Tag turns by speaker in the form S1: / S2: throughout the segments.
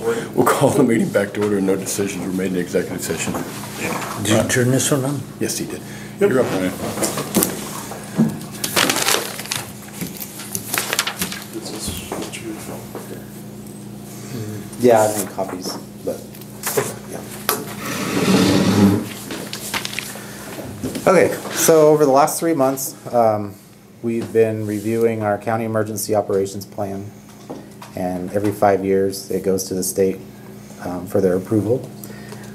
S1: We'll call the meeting back to order and no decisions were made in the executive session.
S2: Did you turn this one on?
S1: Yes, he did. You're up, Ryan.
S3: This is what you
S4: Yeah, I made copies, but yeah. Okay, so over the last 3 months, we've been reviewing our county emergency operations plan, and every 5 years it goes to the state for their approval.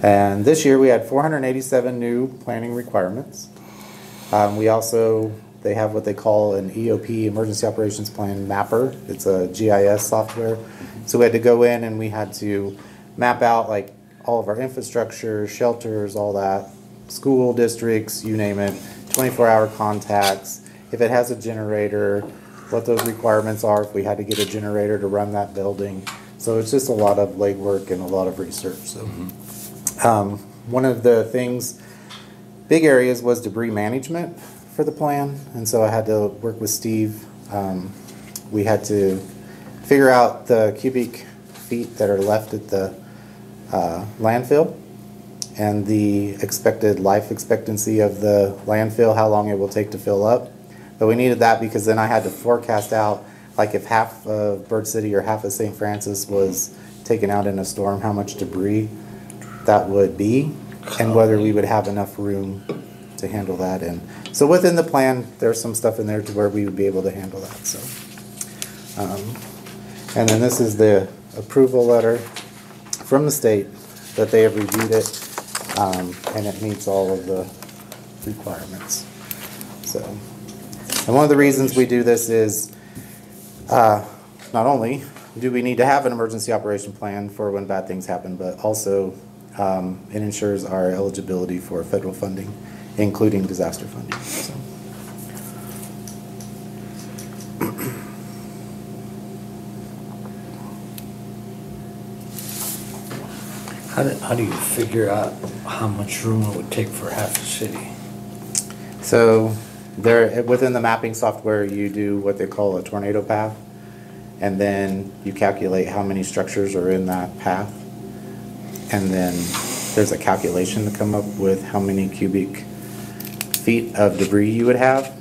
S4: And this year we had 487 new planning requirements. They have what they call an EOP, Emergency Operations Plan Mapper. It's a GIS software. So we had to go in and we had to map out like all of our infrastructure, shelters, all that, school districts, you name it, 24-hour contacts, if it has a generator, what those requirements are, if we had to get a generator to run that building. So it's just a lot of legwork and a lot of research. So one of the big areas was debris management for the plan, and so I had to work with Steve. We had to figure out the cubic feet that are left at the landfill and the expected life expectancy of the landfill, how long it will take to fill up. But we needed that because then I had to forecast out, like if half of Bird City or half of St. Francis was taken out in a storm, how much debris that would be, and whether we would have enough room to handle that. And so within the plan, there's some stuff in there to where we would be able to handle that. So, and then this is the approval letter from the state that they have reviewed it, and it meets all of the requirements. So, and one of the reasons we do this is not only do we need to have an emergency operation plan for when bad things happen, but also it ensures our eligibility for federal funding, including disaster funding. So.
S2: How do you figure out how much room it would take for half the city?
S4: So within the mapping software, you do what they call a tornado path, and then you calculate how many structures are in that path, and then there's a calculation to come up with how many cubic feet of debris you would have,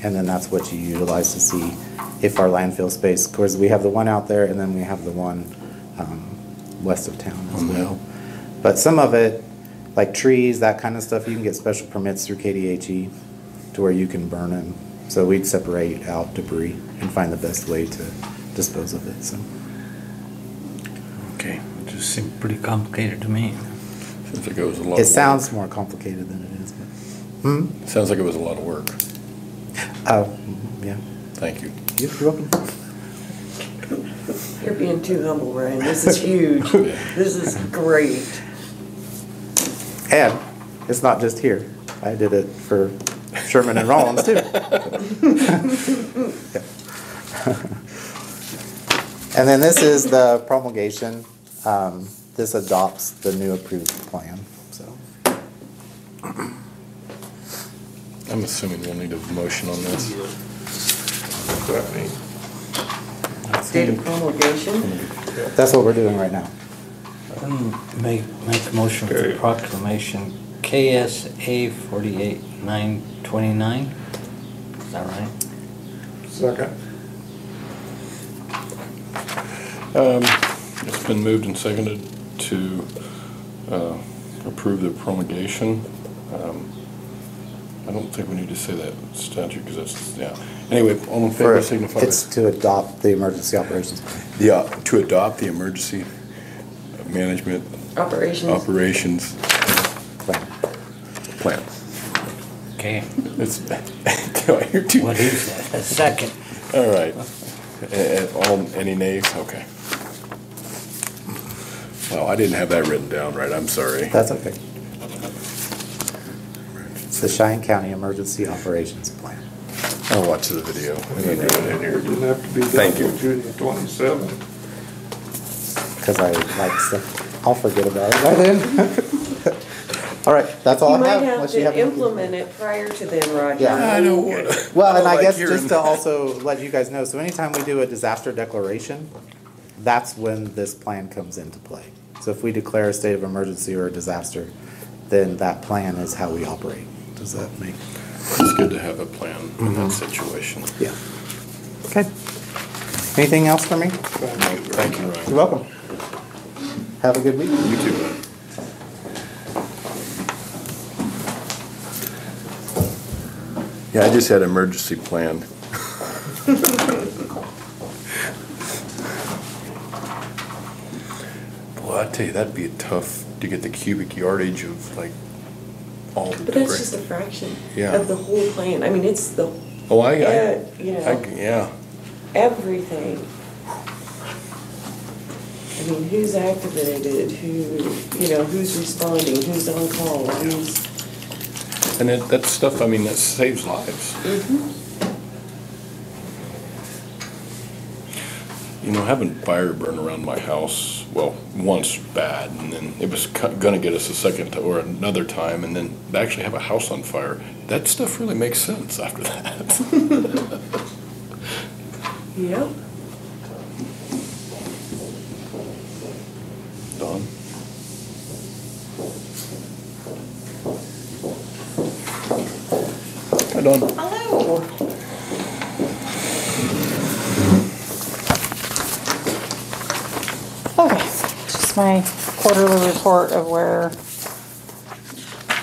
S4: and then that's what you utilize to see if our landfill space, because we have the one out there and then we have the one west of town as well. But some of it, like trees, that kind of stuff, you can get special permits through KDHE to where you can burn them. So we'd separate out debris and find the best way to dispose of it. So.
S2: Okay, it just seemed pretty complicated to me.
S1: Sounds like it was a lot.
S4: It sounds more complicated than it is, but.
S1: Sounds like it was a lot of work.
S4: Oh, yeah.
S1: Thank you.
S4: You're welcome.
S5: You're being too humble, Ryan. This is huge. This is great.
S4: And it's not just here. I did it for Sherman and Rollins too. And then this is the promulgation. This adopts the new approved plan. So
S1: I'm assuming we'll need a motion on this.
S3: What's that mean?
S5: State of promulgation.
S4: that's what we're doing right now.
S2: Make a motion for
S3: Okay.
S2: proclamation KSA 48929. Is that right?
S3: Second.
S1: It's been moved and seconded to approve the promulgation. I don't think we need to say that statute because that's, yeah. Anyway, all in favor signify by.
S4: It's to adopt the emergency operations plan.
S1: Yeah, to adopt the emergency management
S5: Operations.
S1: plan.
S2: Okay.
S1: It's, do I hear two?
S2: What is that? A second.
S1: All right. Any nays? Okay. Well, I didn't have that written down right. I'm sorry.
S4: That's okay. It's the Cheyenne County Emergency Operations Plan.
S1: I'll watch the video. And then do it in here.
S3: It didn't have to be
S1: Thank
S3: done
S1: you.
S3: till June 27.
S4: Because I like stuff. I'll forget about it by then. All right, that's all
S5: You
S4: I
S5: might
S4: have.
S5: have
S4: unless you
S5: to
S4: have anything.
S5: implement it prior to then, Roger.
S4: Yeah.
S1: I know what.
S4: Well, and I
S1: like
S4: guess
S1: hearing-
S4: just to also let you guys know, so anytime we do a disaster declaration, that's when this plan comes into play. So if we declare a state of emergency or a disaster, then that plan is how we operate. Does that make?
S1: It's good to have a plan in that situation.
S4: Yeah. Okay. Anything else for me?
S1: Thank you, Ryan.
S4: You're welcome. Have a good week.
S1: You too, Ryan. Yeah, I just had an emergency plan. Boy, I tell you, that'd be tough to get the cubic yardage of like all the
S5: But
S1: debris.
S5: that's just a fraction
S1: Yeah.
S5: of the whole plan. I mean, it's the,
S1: Oh,
S5: you know,
S1: yeah.
S5: everything. I mean, who's activated, who's responding, who's on call, who's.
S1: And that stuff, I mean, that saves lives. You know, having fire burn around my house, well, once bad, and then it was gonna get us a second or another time, and then to actually have a house on fire, that stuff really makes sense after that.
S5: Yep.
S1: Dawn? Hi, Dawn.
S6: Hello. Okay, just my quarterly report of where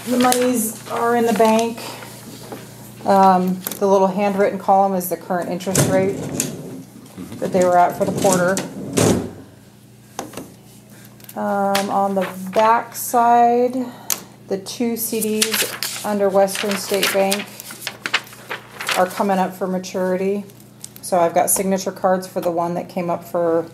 S6: the monies are in the bank. The little handwritten column is the current interest rate that they were at for the quarter. On the back side, the 2 CDs under Western State Bank are coming up for maturity. So I've got signature cards for the one that came up for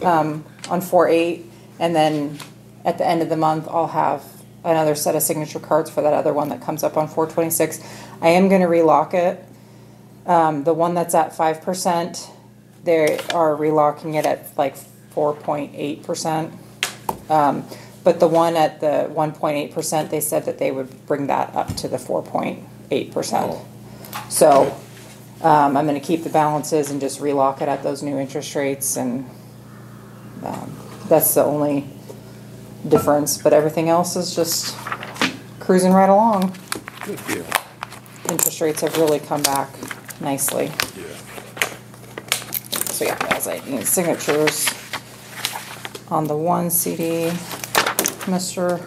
S6: on 4/8, and then at the end of the month I'll have another set of signature cards for that other one that comes up on 4/26. I am going to relock it. The one that's at 5%, they are relocking it at like 4.8%. But the one at the 1.8%, they said that they would bring that up to the 4.8%. So I'm going to keep the balances and just relock it at those new interest rates, and that's the only difference. But everything else is just cruising right along.
S1: Good deal.
S6: Interest rates have really come back nicely.
S1: Yeah.
S6: So yeah, as I need signatures on the 1 CD, Mr.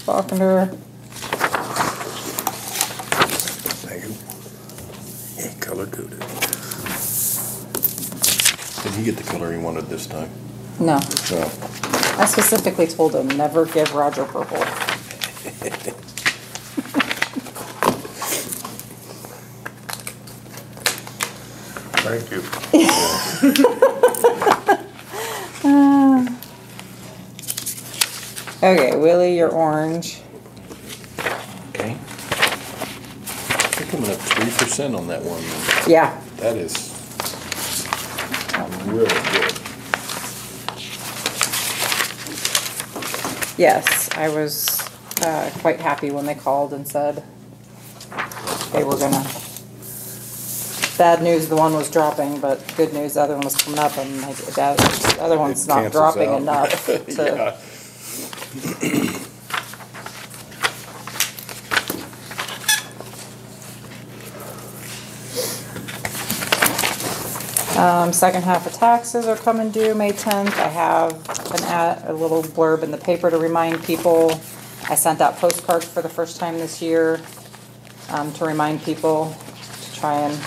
S6: Faulkner.
S1: Thank you. Yeah, color coded. Did he get the color he wanted this time?
S6: No,
S1: No.
S6: I specifically told him never give Roger purple.
S3: Thank you.
S6: Okay, Willie, you're orange.
S1: Okay. They're coming up 3% on that one.
S6: Yeah,
S1: That is really good.
S6: yes, I was quite happy when they called and said they were gonna. Bad news, the one was dropping, but good news, the other one was coming up, and like, the other one's
S1: It
S6: not
S1: cancels
S6: dropping
S1: out.
S6: enough to.
S1: Yeah.
S6: Second half of taxes are coming due May 10th. I have a little blurb in the paper to remind people. I sent out postcards for the first time this year to remind people to try and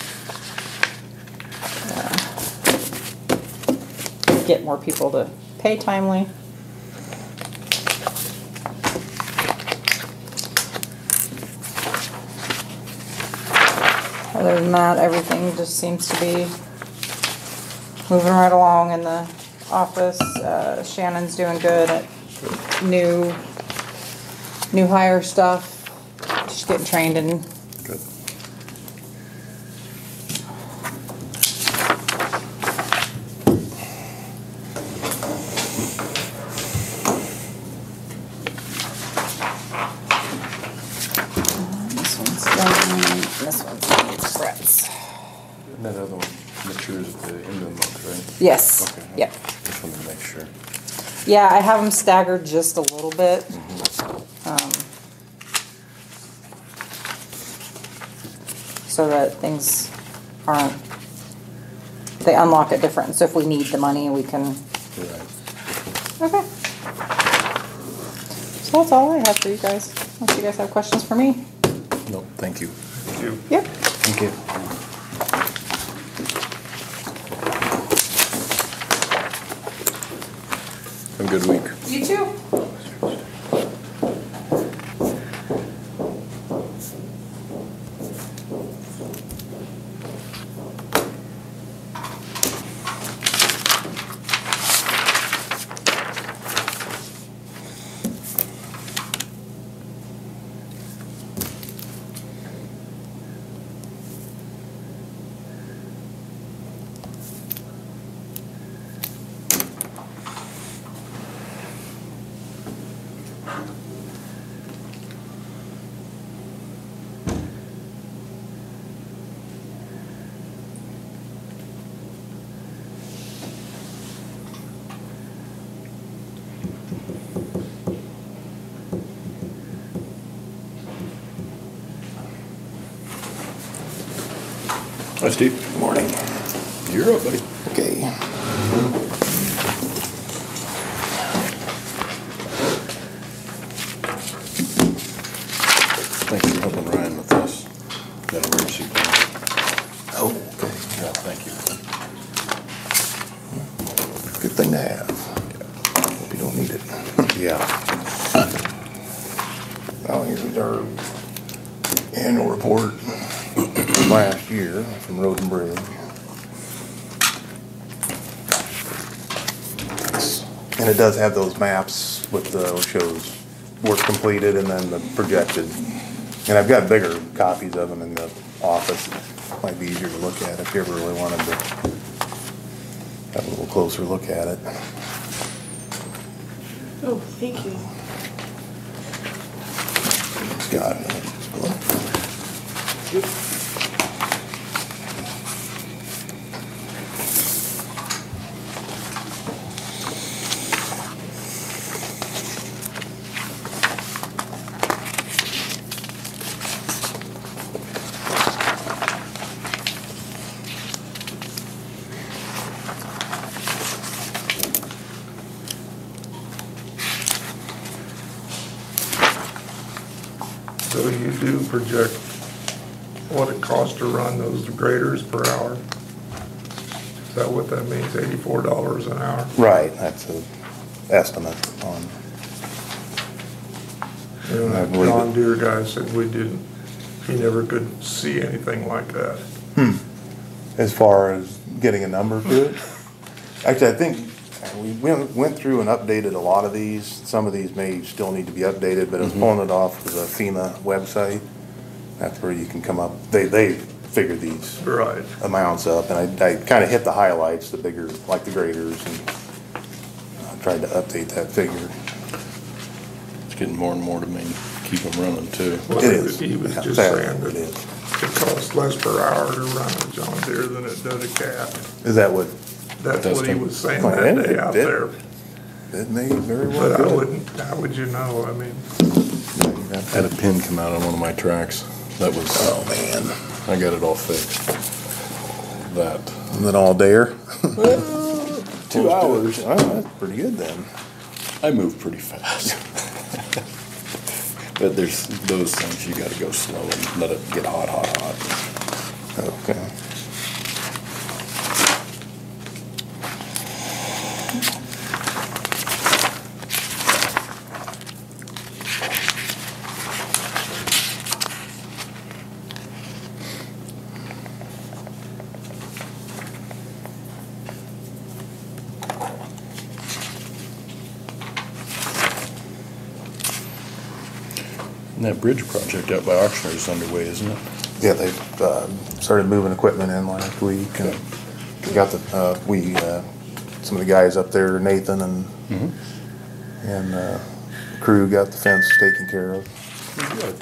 S6: get more people to pay timely. Other than that, everything just seems to be moving right along in the office. Shannon's doing good at new hire stuff. Just getting trained in.
S1: Good.
S6: This one's done. This one's needs frets.
S1: And that other one matures at the end of the month, right?
S6: Yes.
S1: Okay.
S6: Yep.
S1: This one
S6: Yeah, I have them staggered just a little bit. So that things aren't, they unlock it different. So if we need the money, we can, okay. So that's all I have for you guys. Unless you guys have questions for me.
S1: No, thank you.
S3: Thank you.
S6: Yep.
S4: Thank you.
S1: Have a good week.
S6: You too.
S1: Hi, Steve. Morning. You're up, buddy.
S7: Okay.
S1: Thanks for helping Ryan with this. That emergency plan.
S7: Oh, okay.
S1: Yeah, thank you.
S7: Good thing to have. Hope you don't need it.
S4: Yeah.
S7: Now, here's our annual report from last year from Road and Bridge. And it does have those maps with the, shows work completed and then the projected. And I've got bigger copies of them in the office. Might be easier to look at if you ever really wanted to have a little closer look at it.
S5: Oh, thank you.
S7: Scott.
S3: So you do project what it costs to run those graders per hour? Is that what that means, $84 an hour?
S7: Right, that's an estimate on,
S3: You know,
S7: I
S3: that
S7: believe
S3: John
S7: it.
S3: Deere guy said we didn't, he never could see anything like that.
S7: as far as getting a number to it. Actually, I think we went through and updated a lot of these. Some of these may still need to be updated, but I was pulling it off of the FEMA website. That's where you can come up, they figure these
S3: Right.
S7: amounts up, and I kinda hit the highlights, the bigger, like the graders, and tried to update that figure.
S1: It's getting more and more to mean keep them running too.
S3: Well,
S7: It is.
S3: He was
S7: Yeah,
S3: just
S7: sadly,
S3: saying that
S7: it is.
S3: it costs less per hour to run a John Deere than it does a Cat.
S7: Is that what,
S3: That's
S1: That's
S3: what he
S1: him.
S3: was saying
S7: Well,
S3: that
S7: it
S3: day out
S7: did.
S3: there.
S7: it may very well
S3: But I
S7: could.
S3: wouldn't, how would you know? I mean,
S1: I had a pin come out on one of my tracks. That was,
S7: Oh, man.
S1: I got it all fixed. That.
S7: Isn't it all dare?
S1: 2 hours.
S7: Oh, that's pretty good then.
S1: I move pretty fast. But there's those things you gotta go slow and let it get hot.
S7: Okay.
S1: And that bridge project out by Oxnard is underway, isn't it?
S7: Yeah, they've started moving equipment in last week, and we got some of the guys up there, Nathan and the crew got the fence taken care of.
S1: Good.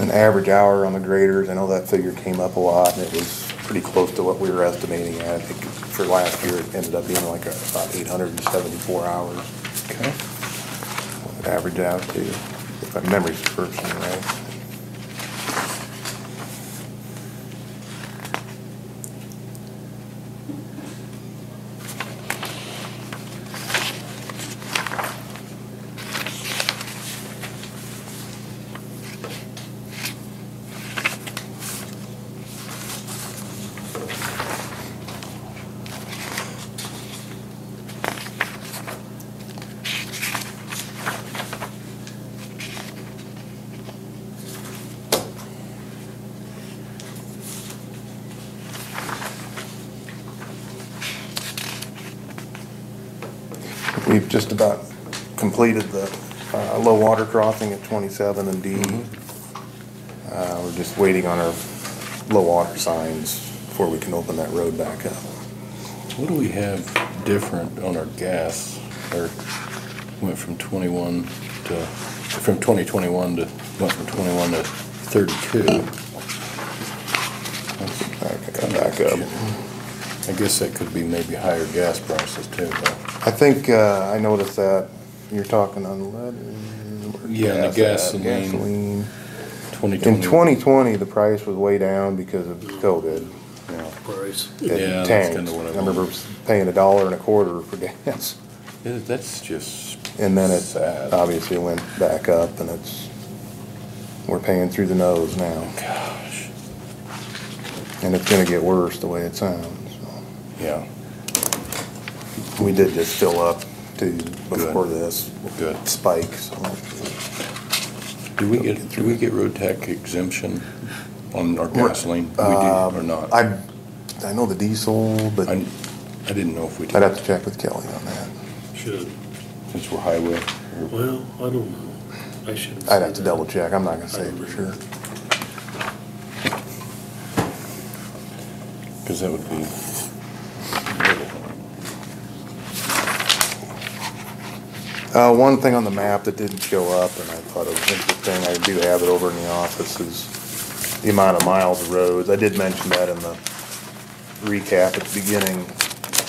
S7: an average hour on the graders. I know that figure came up a lot, and it was pretty close to what we were estimating at. I think for last year, it ended up being like about 874 hours.
S1: Okay.
S7: Average out to, if my memory's serves me right. We've just about completed the low water crossing at 27 and D. We're just waiting on our low water signs before we can open that road back up.
S1: What do we have different on our gas? Or went from 21 to, from 2021 to, went from 21 to 32.
S7: Come back up.
S1: I guess that could be maybe higher gas prices too, though.
S7: I think I noticed that you're talking on lead.
S1: Yeah, and the gasoline.
S7: Gasoline.
S1: 2020.
S7: In 2020, the price was way down because of COVID.
S2: Price.
S7: It
S1: Yeah, that's
S7: tanked.
S1: kinda what I
S7: I remember paying $1.25 for gas.
S1: Yeah, that's just
S7: And then it
S1: sad.
S7: obviously went back up, and we're paying through the nose now.
S1: Gosh.
S7: And it's gonna get worse the way it sounds. So.
S1: Yeah,
S7: We did just fill up too before this
S1: good.
S7: spike, so.
S1: Do we get road tax exemption on our gasoline? We do or not?
S7: I know the diesel, but
S1: I didn't know if we
S7: I'd
S1: did,
S7: have to check with Kelly on that.
S2: Should.
S1: since we're highway.
S2: Well, I don't know. I shouldn't.
S7: I'd
S2: say
S7: have to
S2: that.
S7: double check. I'm not gonna say for sure.
S1: Because that would be.
S7: One thing on the map that didn't show up, and I thought it was interesting, I do have it over in the office, is the amount of miles of roads. I did mention that in the recap at the beginning.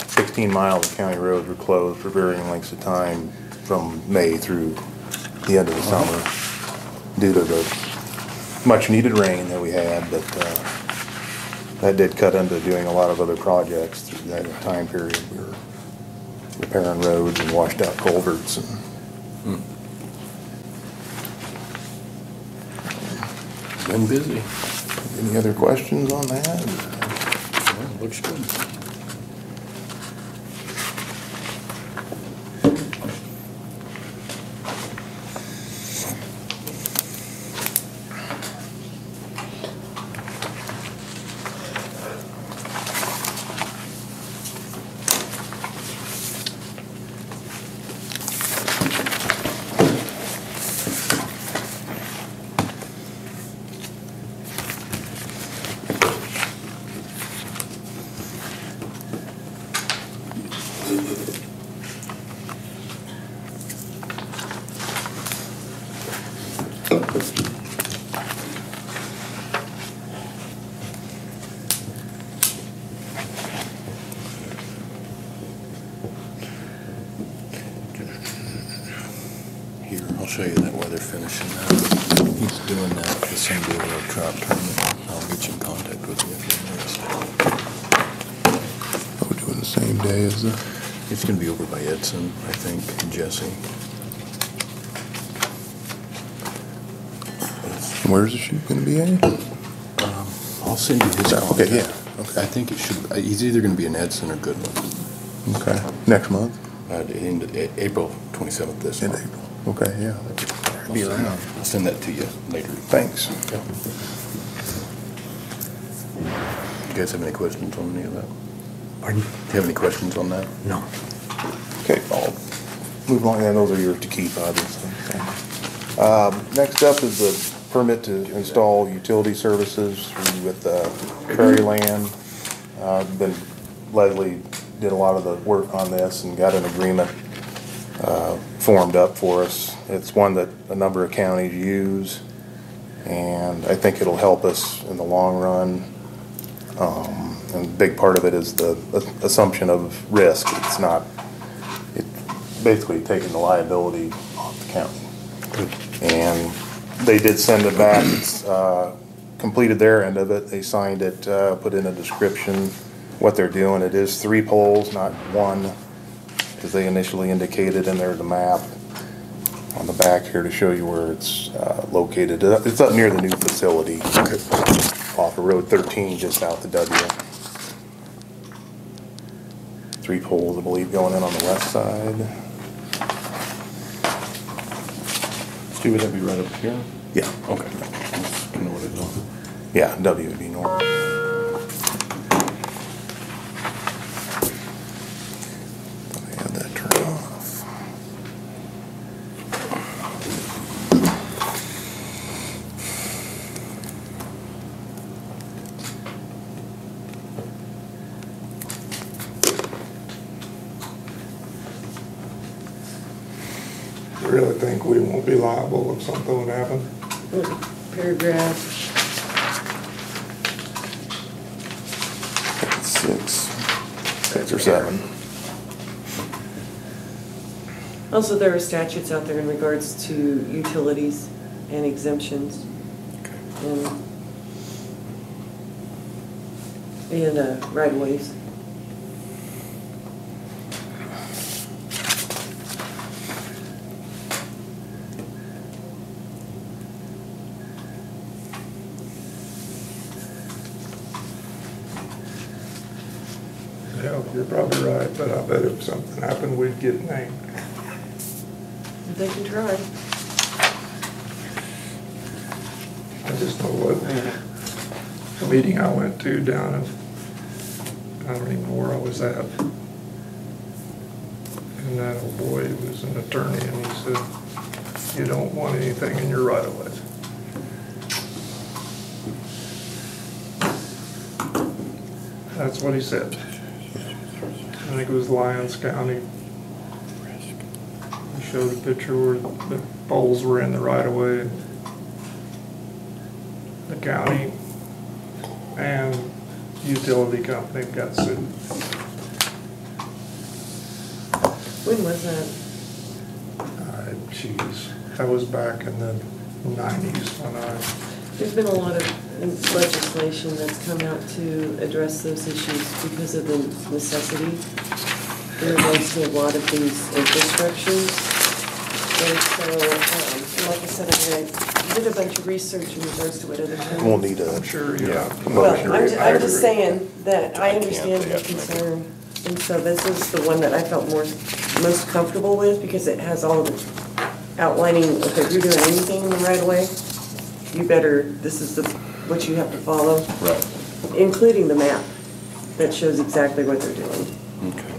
S7: 16 miles of county roads were closed for varying lengths of time from May through the end of the summer due to the much needed rain that we had, but that did cut into doing a lot of other projects through that time period. We were repairing roads and washed out culverts and.
S1: Been busy.
S7: Any other questions on that?
S1: Well, looks good. Here, I'll show you that weather finishing now. He's doing that the same day with our trout tournament. I'll get you in contact with you if you're interested.
S7: We're doing the same day as the.
S1: It's gonna be over by Edson, I think, and Jesse.
S7: Where's the shoot gonna be at?
S1: I'll send you his
S7: Okay,
S1: contact.
S7: yeah, okay.
S1: I think it should, he's either gonna be in Edson or Goodland.
S7: Okay, next month,
S1: In April 27th this
S7: in
S1: month.
S7: April. Okay, yeah. Be around.
S1: I'll send that to you later.
S7: Thanks.
S1: Yeah. You guys have any questions on any of that?
S2: Pardon?
S1: Do you have any questions on that?
S2: No.
S7: Okay, I'll move on, and those are yours to keep, obviously. Next up is the permit to install utility services with Prairie Land. Leslie did a lot of the work on this and got an agreement formed up for us. It's one that a number of counties use, and I think it'll help us in the long run. And a big part of it is the assumption of risk. It's basically taking the liability off the county. And they did send it back. It's completed their end of it. They signed it, put in a description, what they're doing. It is 3 poles, not 1, as they initially indicated, and there's a map on the back here to show you where it's located. It's up near the new facility, off of Road 13, just south of W. 3 poles, I believe, going in on the west side.
S1: Steve, would that be right up here?
S7: Yeah.
S1: Okay. That's kind of what it's on.
S7: Yeah, W would be north. I had that turned off.
S3: You really think we won't be liable if something would happen?
S5: Paragraph,
S7: 6 or 7.
S5: also there are statutes out there in regards to utilities and exemptions. And right-of-ways.
S3: Yeah, you're probably right, but I bet if something happened, we'd get named.
S5: They can try.
S3: I just know what meeting I went to down in, I don't even know where I was at. And that old boy was an attorney, and he said, you don't want anything in your right of ways. That's what he said. I think it was Lyons County. He showed a picture where the poles were in the right of way. The county and utility company got sued.
S5: When was that?
S3: Geez, that was back in the 90s when
S5: There's been a lot of legislation that's come out to address those issues because of the necessity. There was a lot of these infrastructures. And so, like I said, I did a bunch of research in regards to what other towns.
S7: We'll need a.
S3: I'm sure, yeah.
S5: Well, I'm just saying that I
S1: They
S5: understand the
S1: have to make it.
S5: concern. And so this is the one that I felt most comfortable with because it has all of the outlining, okay, if you're doing anything in the right of way, you better, this is what you have to follow.
S1: Right.
S5: Including the map that shows exactly what they're doing.
S1: Okay.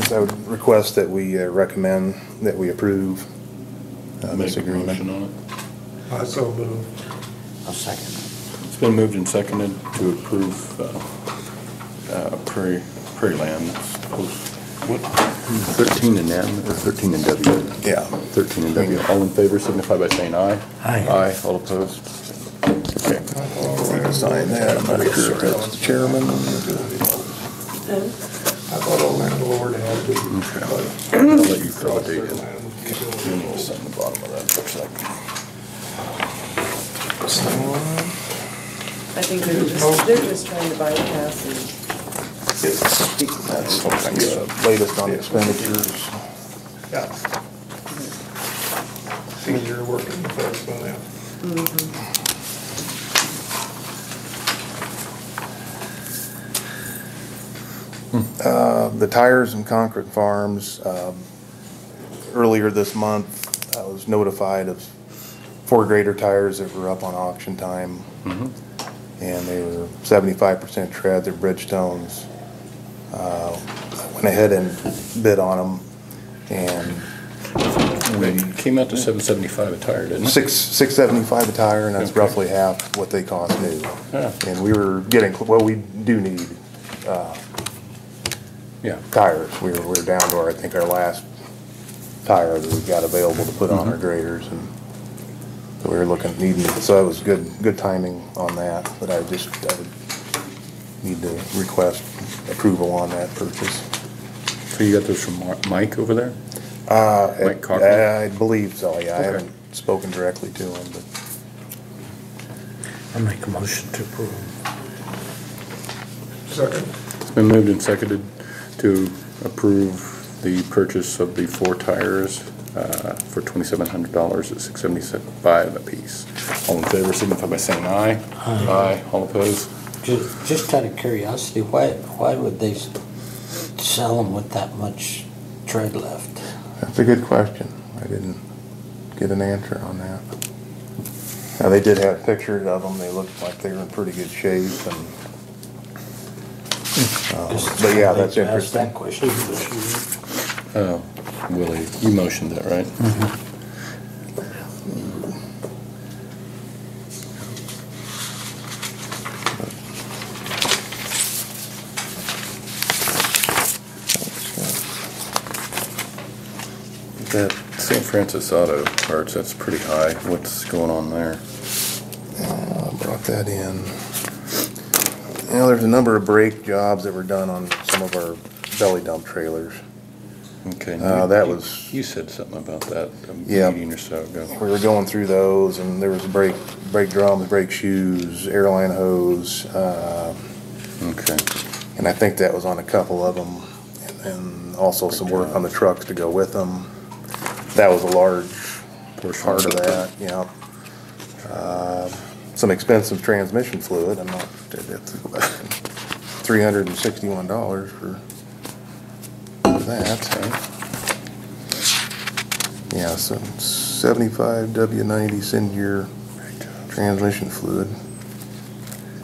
S7: So I would request that we recommend that we approve
S1: Make
S7: this
S1: a motion
S7: agreement.
S1: on it.
S3: I so moved.
S2: I'll second.
S1: It's been moved and seconded to approve Prairie Land. What, 13 in M or 13 in W?
S7: Yeah.
S1: 13 in W. All in favor signify by saying aye.
S2: Aye.
S1: Aye, all opposed? Okay.
S7: Sign that, I'm not sure if that's the chairman.
S3: I thought a landlord had to.
S1: Okay. I'll let you throw a date in. You need to sign the bottom of that, looks like.
S5: I think they're just trying to bypass and.
S7: That's latest on expenditures.
S3: Yeah. It's easier working with us than them.
S7: The tires and Concord Farms, earlier this month, I was notified of 4 grader tires that were up on auction time. And they were 75% tread, they're Bridgestones. I went ahead and bid on them, and
S1: It came out to $775 a tire, didn't it?
S7: $675 a tire, and that's
S1: Okay.
S7: roughly half what they cost new.
S1: Yeah.
S7: And we were getting, well, we do need
S1: Yeah.
S7: tires. We're down to I think our last tire that we've got available to put on our graders, and so we were needing, so it was good timing on that, but I would need to request approval on that purchase.
S1: So you got those from Mike over there? Mike Cochran?
S7: I believe so, yeah. I
S1: Okay.
S7: haven't spoken directly to him, but
S2: I'll make a motion to approve.
S3: Second.
S1: It's been moved and seconded to approve the purchase of the 4 tires for $2,700 at $675 apiece. All in favor, signify by saying aye. Aye. All opposed?
S2: Just out of curiosity, why would they sell them with that much tread left?
S7: that's a good question. I didn't get an answer on that. Now, they did have pictures of them. They looked like they were in pretty good shape, and but yeah, that's
S2: I'd ask that
S7: interesting.
S2: question.
S1: Willie, you motioned that, right? That St. Francis Auto Parts, that's pretty high. What's going on there?
S7: I brought that in. You know, there's a number of brake jobs that were done on some of our belly dump trailers.
S1: Okay.
S7: That was,
S1: You said something about that a
S7: Yeah.
S1: meeting or so ago.
S7: we were going through those, and there was brake drums, brake shoes, airline hose,
S1: Okay.
S7: and I think that was on a couple of them, and also some work on the trucks to go with them. That was a large part of that, yeah. Some expensive transmission fluid, I'm not, that's $361 for that. Yeah, so 75 W90 Singear transmission fluid.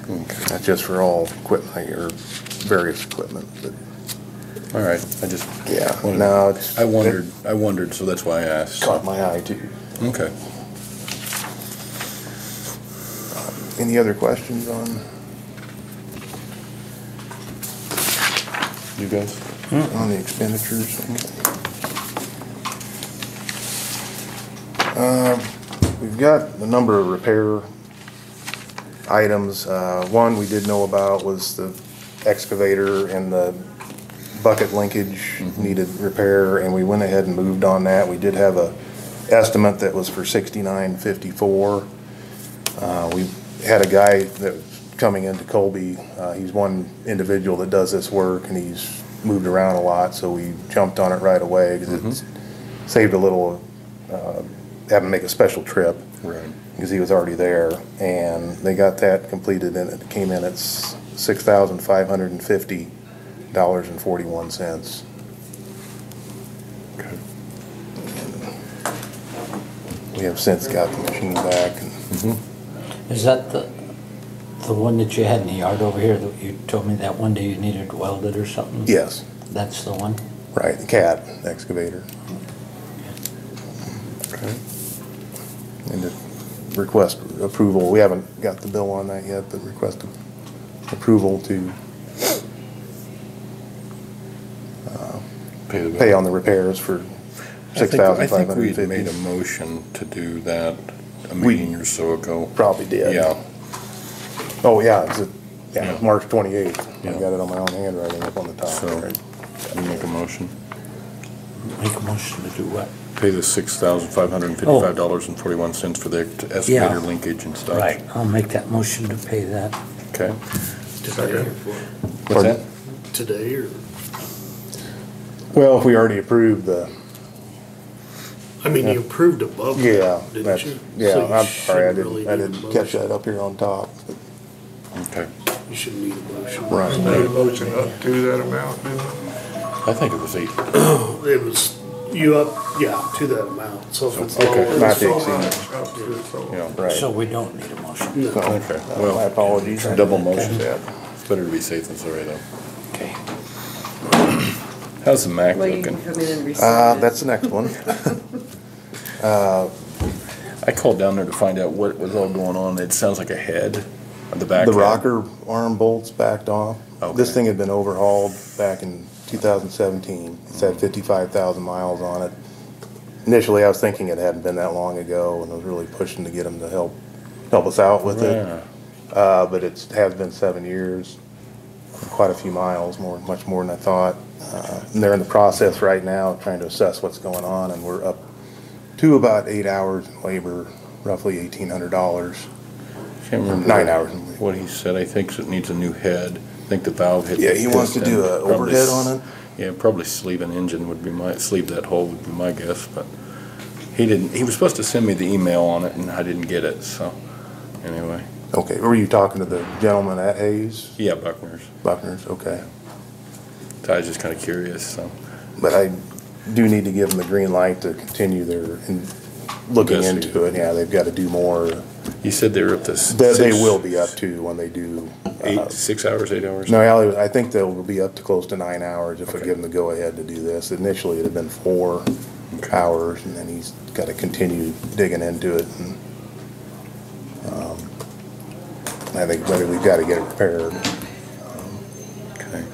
S1: Okay.
S7: That's just for all equipment, or various equipment, but
S1: All right, I just.
S7: yeah,
S1: wanted-
S7: no, it's.
S1: I wondered, so that's why I asked.
S7: Caught my eye too.
S1: Okay.
S7: Any other questions on?
S1: You guys?
S7: On the expenditures? We've got a number of repair items. One we did know about was the excavator and the bucket linkage needed repair, and we went ahead and moved on that. We did have a estimate that was for $69.54. We had a guy that was coming into Colby. He's one individual that does this work, and he's moved around a lot, so we jumped on it right away because it saved a little, having to make a special trip.
S1: Right.
S7: Because he was already there, and they got that completed, and it came in at $6,550.41.
S1: Okay.
S7: We have since got the machine back, and
S2: Is that the one that you had in the yard over here that you told me that one day you needed welded or something?
S7: yes,
S2: That's the one?
S7: right, the CAT excavator.
S1: Okay.
S7: And to request approval, we haven't got the bill on that yet, but request approval to pay on the repairs for
S1: I think we had made a
S7: $6,550.
S1: motion to do that a meeting or so ago.
S7: Probably did.
S1: Yeah.
S7: Oh, yeah, it's
S1: Yeah.
S7: March 28th. I
S1: Yeah.
S7: got it on my own handwriting up on the top.
S1: So,
S7: right?
S1: you make a motion?
S2: Make a motion to do what?
S1: Pay the $6,555.41 for the excavator
S2: Yeah.
S1: linkage and stuff.
S2: Right, I'll make that motion to pay that.
S1: Okay.
S3: Second.
S1: What's that?
S8: Today or,
S7: Well, if we already approved the,
S8: I mean, you approved above
S7: yeah,
S8: that, didn't
S7: that's,
S8: you? So
S7: yeah,
S8: you
S7: I'm sorry, I
S8: shouldn't really
S7: didn't
S8: need a
S7: catch
S8: motion.
S7: that up here on top. but-
S1: Okay.
S8: You shouldn't need a motion.
S7: Right.
S3: Made a motion up to that amount, didn't it?
S1: I think it was 8.
S8: It was, you up, yeah, to that amount, so if it's
S1: Okay.
S8: lower.
S7: Not
S8: it's
S7: to
S8: lower.
S7: exceed.
S3: Up to, so.
S1: Yeah.
S7: Right.
S2: So we don't need a motion.
S8: No.
S1: Okay.
S7: My
S1: Well,
S7: apologies.
S1: double motion.
S7: Yeah.
S1: It's better to be safe than sorry, though.
S2: Okay.
S1: How's the Mac
S5: Well, you
S1: looking?
S5: can come in and receive it.
S7: That's the next one.
S1: I called down there to find out what was all going on. It sounds like a head on the back.
S7: The
S1: head.
S7: rocker arm bolts backed off.
S1: Okay.
S7: This thing had been overhauled back in 2017. It's had 55,000 miles on it. Initially, I was thinking it hadn't been that long ago, and I was really pushing to get them to help us out with it. But it has been 7 years, quite a few miles, much more than I thought. And they're in the process right now of trying to assess what's going on, and we're up to about 8 hours in labor, roughly $1,800.
S1: Can't remember
S7: 9 hours in labor.
S1: what he said. I think it needs a new head. I think the valve hit.
S7: Yeah, he wants to do an overhead on it.
S1: Yeah, probably sleeve an engine would be sleeve that hole would be my guess, but he didn't, he was supposed to send me the email on it and I didn't get it, so, anyway.
S7: Okay, were you talking to the gentleman at Hayes?
S1: Yeah, Buckner's.
S7: Buckner's, okay.
S1: So I was just kinda curious, so.
S7: But I do need to give them the green light to continue their, looking
S1: Investigate.
S7: into it. Yeah, they've got to do more.
S1: You said they were up to
S7: They will be up to when they do.
S1: 6 hours, 8 hours?
S7: No, I think they'll be up to close to 9 hours if I
S1: Okay.
S7: give them the go-ahead to do this. Initially, it had been 4 hours, and then he's got to continue digging into it. And I think we've got to get it repaired.
S1: Okay.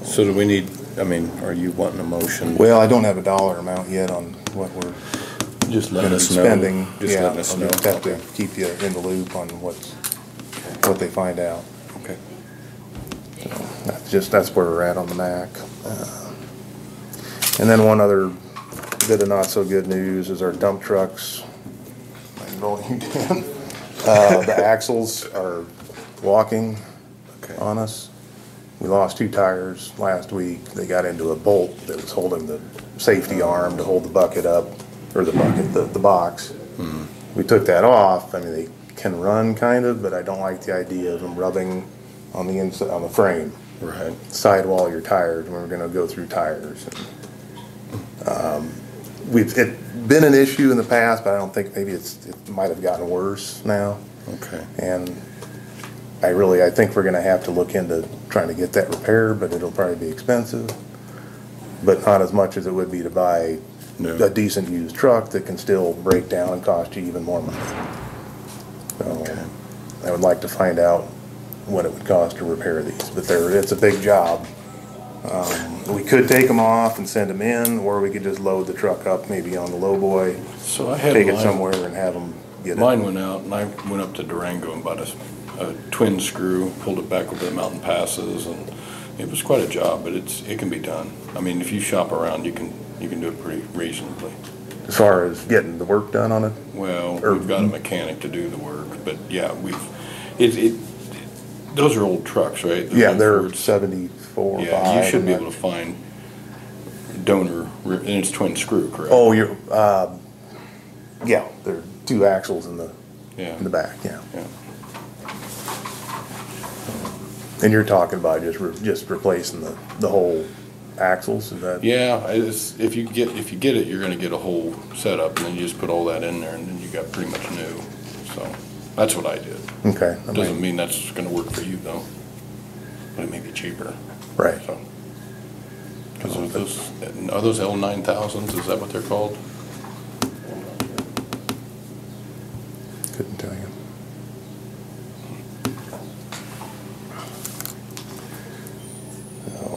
S1: So do we need, I mean, are you wanting a motion?
S7: Well, I don't have a dollar amount yet on what we're
S1: Just
S7: gonna
S1: letting
S7: be
S1: us know.
S7: spending.
S1: Just
S7: Yeah,
S1: letting us
S7: I'll
S1: know.
S7: just have to keep you in the loop on what they find out.
S1: Okay.
S7: That's where we're at on the MAC. And then one other bit of not so good news is our dump trucks. I'm rolling you down. The axles are walking
S1: Okay.
S7: on us. We lost 2 tires last week. They got into a bolt that was holding the safety arm to hold the bucket up, or the box. We took that off. I mean, they can run kind of, but I don't like the idea of them rubbing on the inside, on the frame,
S1: Right.
S7: sidewall of your tires, when we're gonna go through tires. It's been an issue in the past, but I don't think, maybe it might have gotten worse now.
S1: Okay.
S7: And I think we're gonna have to look into trying to get that repaired, but it'll probably be expensive. But not as much as it would be to buy
S1: No.
S7: a decent used truck that can still break down and cost you even more money. So, I would like to find out what it would cost to repair these, but it's a big job. We could take them off and send them in, or we could just load the truck up maybe on the lowboy,
S1: So I had
S7: take it
S1: mine-
S7: somewhere and have them get it.
S1: Mine went out, and I went up to Durango and bought a twin screw, pulled it back over the mountain passes, and it was quite a job, but it can be done. I mean, if you shop around, you can do it pretty reasonably.
S7: As far as getting the work done on it,
S1: Well,
S7: Or-
S1: we've got a mechanic to do the work, but yeah, those are old trucks, right?
S7: yeah, they're
S1: Fords.
S7: 74,
S1: Yeah,
S7: 5.
S1: you should be able to find donor, and it's twin screw, correct?
S7: Oh, yeah, there are 2 axles in the
S1: Yeah.
S7: back, yeah.
S1: Yeah.
S7: And you're talking about just replacing the whole axles, is that?
S1: Yeah, if you get it, you're gonna get a whole setup, and then you just put all that in there, and then you got pretty much new. So, that's what I did.
S7: Okay.
S1: Doesn't mean that's gonna work for you, though. But it may be cheaper,
S7: Right.
S1: so. Cause are those L9000s, is that what they're called?
S7: Couldn't tell you.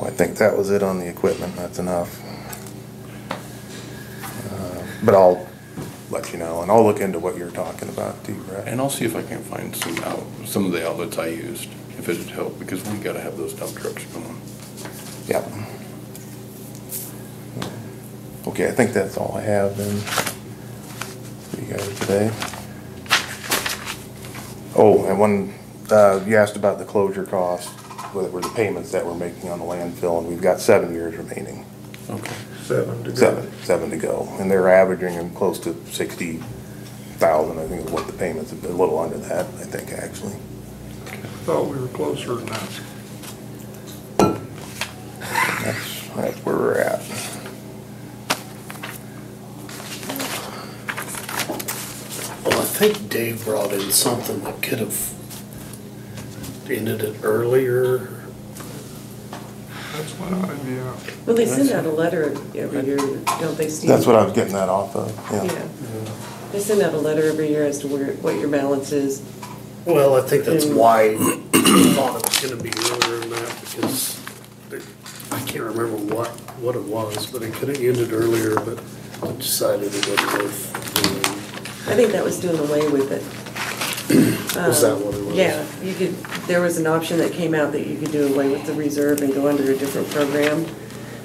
S7: I think that was it on the equipment, that's enough. But I'll let you know, and I'll look into what you're talking about too, Brett.
S1: And I'll see if I can find some of the outlets I used, if it'd help, because we gotta have those dump trucks going.
S7: Yep. Okay, I think that's all I have then for you guys today. Oh, and you asked about the closure cost, what were the payments that we're making on the landfill, and we've got 7 years remaining.
S1: Okay.
S3: 7 to go.
S7: Seven to go, and they're averaging them close to 60,000, I think is what the payments, a little under that, I think, actually.
S3: Thought we were closer than that.
S7: That's where we're at.
S8: Well, I think Dave brought in something that could have ended it earlier.
S3: That's what yeah.
S5: Well, they send out a letter every year, don't they, Steve?
S7: That's what I was getting that off of,
S5: Yeah.
S7: yeah.
S5: They send out a letter every year as to what your balance is.
S8: Well, I think that's why I thought it was gonna be earlier than that, because I can't remember what it was, but it could have ended earlier, but I decided it wasn't worth doing.
S5: I think that was doing away with it.
S8: Was that what it was?
S5: Yeah, you could, there was an option that came out that you could do away with the reserve and go under a different program,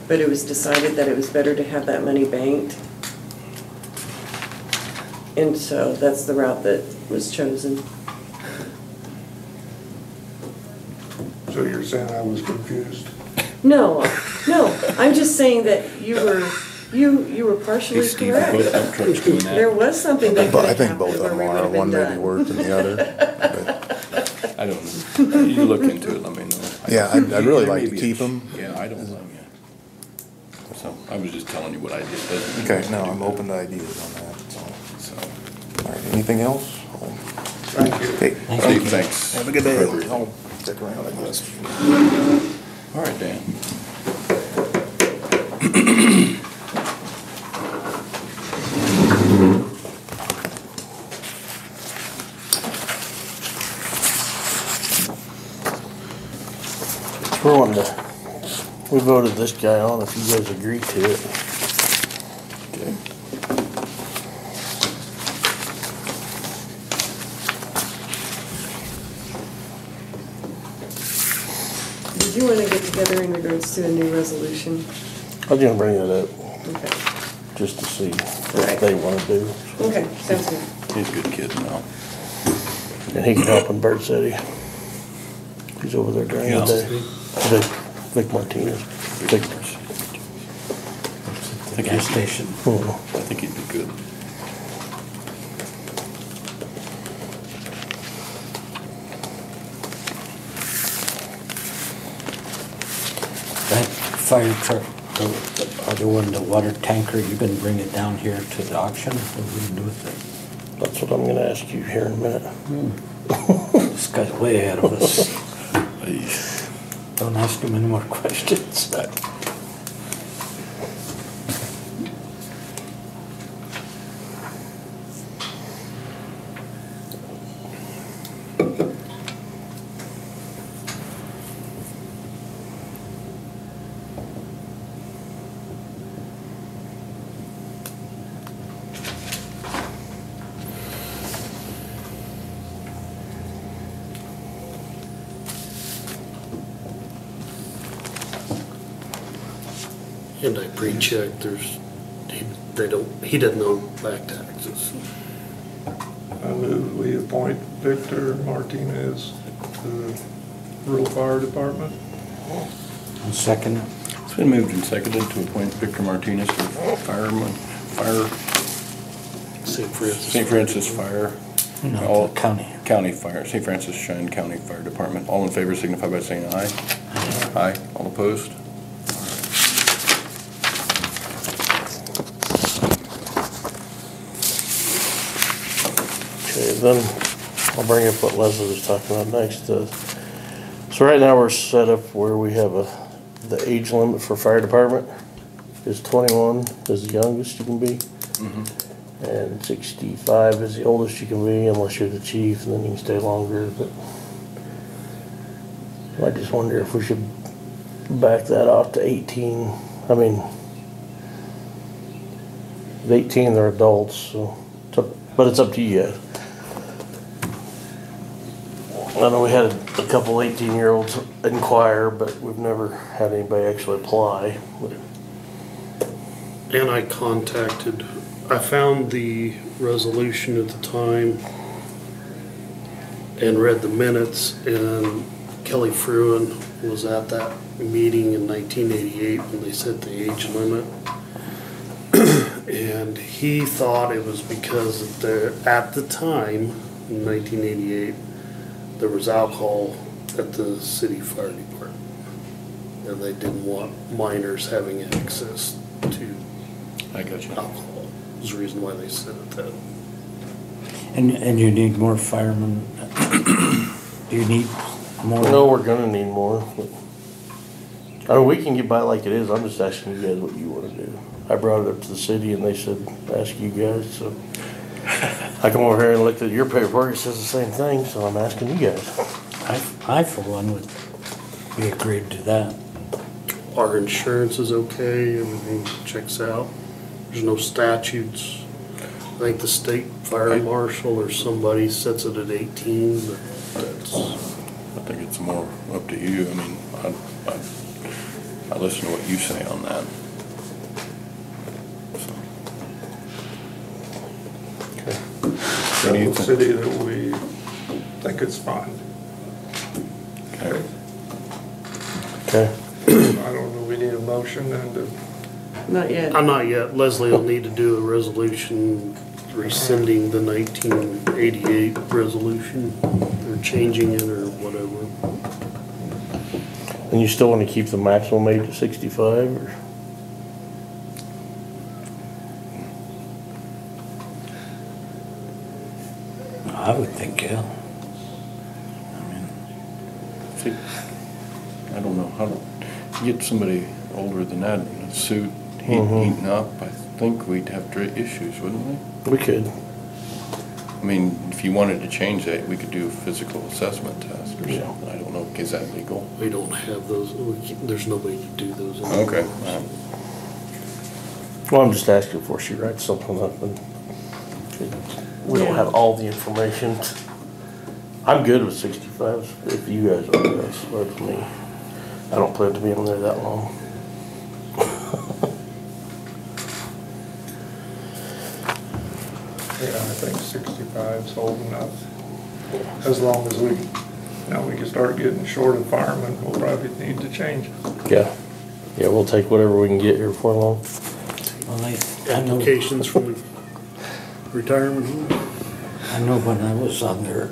S5: but it was decided that it was better to have that money banked. And so that's the route that was chosen.
S3: So you're saying I was confused?
S5: No, I'm just saying that you were partially
S1: Hey, Steve, both
S5: correct.
S1: dump trucks doing
S5: There
S1: that?
S5: was something that could
S7: But I
S5: have
S7: think both
S5: happened
S7: of
S5: where
S7: them
S5: we would
S7: are,
S5: have been
S7: one may be
S5: done.
S7: worse than the other.
S1: I don't know. You look into it, let me know.
S7: Yeah, I'd really
S1: There
S7: like
S1: may
S7: to
S1: be a-
S7: keep 'em.
S1: Yeah, I don't blame you. So, I was just telling you what I did.
S7: Okay, no, I'm open to ideas on that, so.
S1: So,
S7: All right, anything else?
S3: Thank you.
S7: Okay,
S1: Steve, thanks.
S7: have a good day.
S1: for everything.
S7: I'll stick around, I guess.
S1: All right, Dan.
S9: We're wanting to, we voted this guy on if you guys agree to it.
S1: Okay.
S5: Did you want to get together in regards to a new resolution?
S9: I was gonna bring it up
S5: Okay,
S9: just to see
S5: Right.
S9: what they wanna do.
S5: okay, sounds good.
S1: He's a good kid now.
S9: And he can help in Bird City. He's over there during the
S1: Yeah.
S9: day. Vic Martinez. Vic.
S2: The gas station.
S9: Mhm.
S1: I think he'd be good.
S2: That fire truck, the other one, the water tanker, you gonna bring it down here to the auction? What are we gonna do with it?
S9: That's what I'm gonna ask you here in a minute.
S2: This guy's way ahead of us.
S1: He's-
S2: Don't ask him any more questions.
S8: And I pre-checked, he doesn't owe back taxes.
S3: I move we appoint Victor Martinez to the rural fire department.
S2: I'll second it.
S1: It's been moved and seconded to appoint Victor Martinez to St. Francis Fire.
S2: No,
S1: All-
S2: county.
S1: County Fire, St. Francis Cheyenne County Fire Department. All in favor signify by saying aye. Aye. All opposed?
S9: Okay, then I'll bring up what Leslie was talking about next. So right now we're set up where we have the age limit for fire department is 21 is the youngest you can be. And 65 is the oldest you can be unless you're the chief, and then you can stay longer, but I just wonder if we should back that off to 18. I mean, at 18 they're adults, so, but it's up to you guys. I know we had a couple 18-year-olds inquire, but we've never had anybody actually apply.
S8: And I found the resolution at the time and read the minutes, and Kelly Fruin was at that meeting in 1988 when they set the age limit. And he thought it was because at the time, in 1988, there was alcohol at the city fire department. And they didn't want minors having access to
S1: I got you.
S8: alcohol. Was the reason why they said it that.
S2: And you need more firemen? Do you need more?
S9: No, we're gonna need more, but, I mean, we can get by like it is, I'm just asking you guys what you wanna do. I brought it up to the city and they said, ask you guys, so. I come over here and looked at your paperwork, it says the same thing, so I'm asking you guys.
S2: I for one would be agreed to that.
S8: our insurance is okay, everything checks out. There's no statutes. I think the state fire marshal or somebody sets it at 18, but that's,
S1: I think it's more up to you. I mean, I listen to what you say on that. So. What do you
S3: Tell the
S1: think?
S3: city that we think it's fine.
S1: Okay.
S9: Okay.
S3: I don't know, we need a motion and to,
S5: Not yet.
S8: not yet. Leslie will need to do a resolution rescinding the 1988 resolution, or changing it, or whatever.
S9: And you still wanna keep the maximum age of 65, or?
S2: I would think, yeah. I mean,
S1: See, I don't know how to get somebody older than that in a suit, heating up. I think we'd have issues, wouldn't we?
S9: We could.
S1: I mean, if you wanted to change that, we could do a physical assessment test or
S9: Yeah.
S1: something. I don't know, is that legal?
S8: We don't have those, there's nobody to do those.
S1: Okay.
S9: Well, I'm just asking before she writes something up, and we don't
S5: Yeah.
S9: have all the information. I'm good with 65, if you guys are, that's what me. I don't plan to be on there that long.
S3: yeah, I think 65 is old enough. As long as we can start getting short of firemen, we'll probably need to change.
S9: Yeah, yeah, we'll take whatever we can get here before long.
S2: well, I know,
S8: Applications from the retirement home.
S2: I know when I was on there,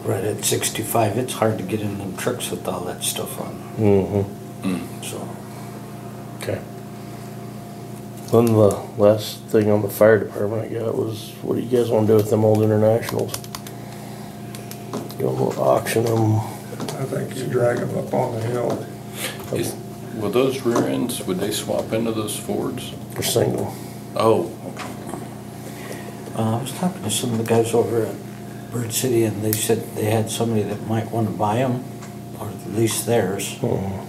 S2: right at 65, it's hard to get in them trucks with all that stuff on,
S9: Mm-hmm.
S2: so.
S9: Okay. Then the last thing on the fire department I got was, what do you guys wanna do with them old internationals? You wanna auction them?
S3: I think you drag them up on the hill.
S1: Will those rear ends, would they swap into those Fords?
S9: For single.
S1: Oh, okay.
S2: I was talking to some of the guys over at Bird City, and they said they had somebody that might want to buy them, or at least theirs.
S3: Well,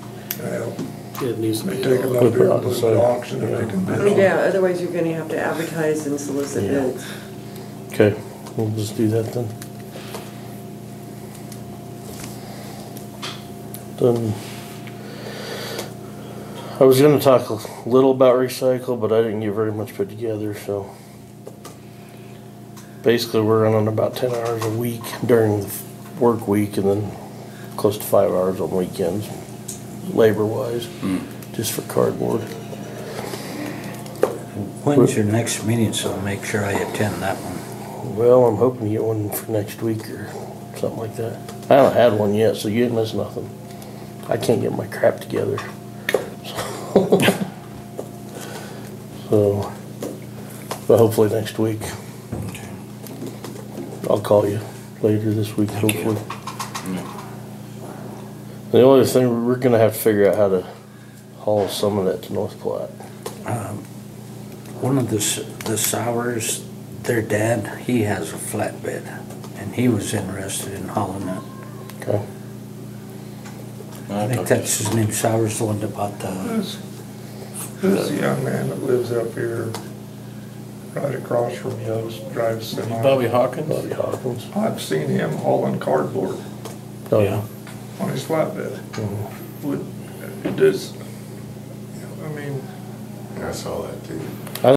S8: It needs to
S3: they
S8: be.
S3: take them up
S9: Put it
S3: here
S9: on
S3: and
S9: the
S3: put
S9: side.
S3: them to auction if they can bid on it.
S5: Yeah, otherwise you're gonna have to advertise and solicit
S9: Yeah.
S5: bids.
S9: Okay, we'll just do that then. Then, I was gonna talk a little about recycle, but I didn't get very much put together, so. Basically, we're running about 10 hours a week during the work week, and then close to 5 hours on weekends, labor-wise, just for cardboard.
S2: When's your next meeting, so I'll make sure I attend that one.
S9: Well, I'm hoping to get one for next week or something like that. I haven't had one yet, so you didn't miss nothing. I can't get my crap together. So, but hopefully next week. I'll call you later this week, hopefully. The only thing, we're gonna have to figure out how to haul some of that to North Platte.
S2: One of the Sowers, their dad, he has a flatbed, and he was interested in hauling it.
S9: Okay.
S2: I think that's his name, Sowers, the one that bought the,
S3: This young man that lives up here, right across from Yost, drives semi.
S1: Bobby Hawkins?
S9: Bobby Hawkins.
S3: I've seen him hauling cardboard
S9: Oh, yeah.
S3: on his flatbed. Would, it does, I mean,
S10: I saw that too.